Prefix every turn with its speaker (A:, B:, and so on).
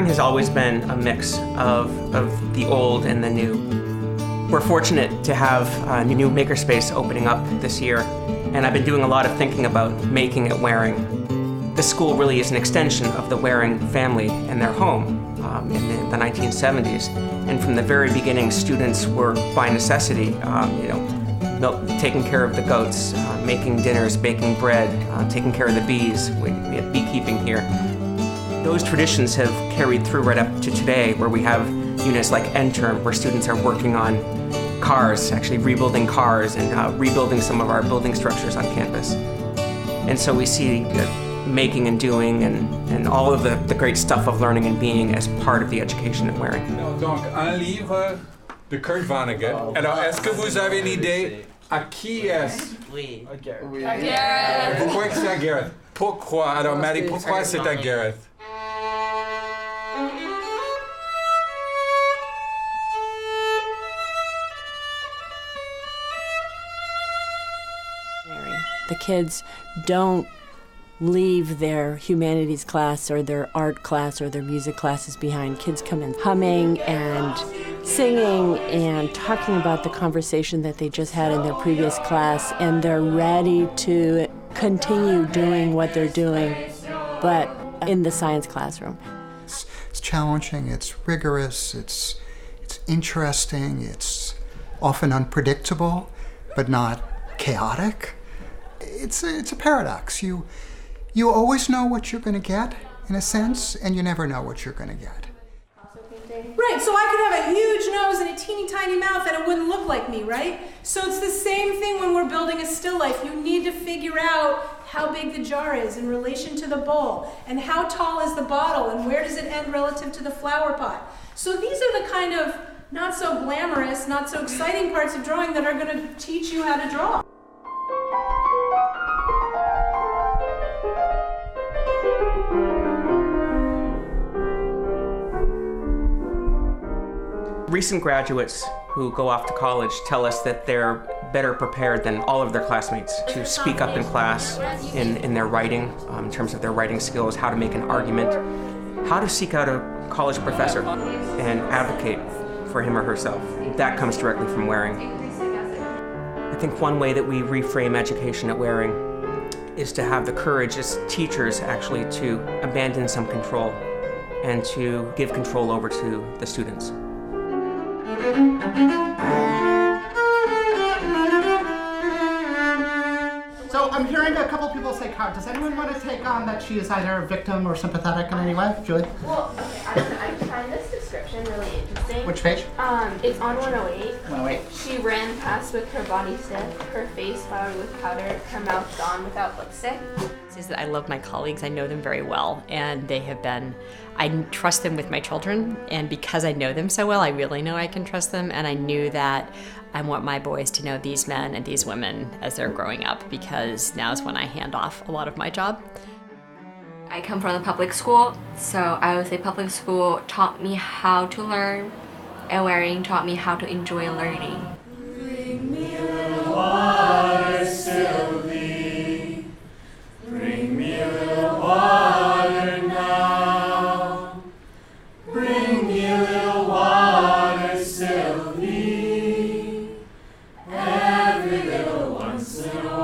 A: Warren has always been a mix of the old and the new. We're fortunate to have a new makerspace opening up this year, and I've been doing a lot of thinking about making at Waring. The school really is an extension of the Waring family and their home in the 1970s. And from the very beginning, students were, by necessity, taking care of the goats, making dinners, baking bread, taking care of the bees. We had beekeeping here. Those traditions have carried through right up to today, where we have units like N-Term, where students are working on cars, actually rebuilding cars and rebuilding some of our building structures on campus. And so we see making and doing and all of the great stuff of learning and being as part of the education at Waring.
B: Donc, un livre de Kurt Vonnegut. Alors, est-ce que vous avez une idée à qui est-ce?
C: Oui.
B: Gareth. Vous croyez que c'est à Gareth? Pourquoi? Alors, Maddie, pourquoi c'est à Gareth?
D: The kids don't leave their humanities class or their art class or their music classes behind. Kids come in humming and singing and talking about the conversation that they just had in their previous class, and they're ready to continue doing what they're doing, but in the science classroom.
E: It's challenging, it's rigorous, it's interesting, it's often unpredictable, but not chaotic. It's a paradox. You always know what you're going to get, in a sense, and you never know what you're going to get.
F: Right, so I could have a huge nose and a teeny tiny mouth and it wouldn't look like me, right? So it's the same thing when we're building a still life. You need to figure out how big the jar is in relation to the bowl, and how tall is the bottle, and where does it end relative to the flower pot. So these are the kind of not so glamorous, not so exciting parts of drawing that are going to teach you how to draw.
A: Recent graduates who go off to college tell us that they're better prepared than all of their classmates to speak up in class in their writing, in terms of their writing skills, how to make an argument, how to seek out a college professor and advocate for him or herself. That comes directly from Waring. I think one way that we reframe education at Waring is to have the courage as teachers actually to abandon some control and to give control over to the students.
G: So I'm hearing a couple people say card. Does anyone want to take on that she is either a victim or sympathetic in any way? Julie?
H: Well, okay, I find this description really interesting.
G: Which page?
H: It's on 108.
G: 108.
H: She ran past with her body stiff, her face powdered with powder, her mouth gone without lipstick.
I: Is that I love my colleagues, I know them very well, and I trust them with my children, and because I know them so well, I really know I can trust them, and I knew that I want my boys to know these men and these women as they're growing up, because now is when I hand off a lot of my job.
J: I come from the public school, so I would say public school taught me how to learn, and Waring taught me how to enjoy learning.
K: Bring me a little water, Sylvie. Bring me a little water now. Bring me a little water, Sylvie. Every little once in a while.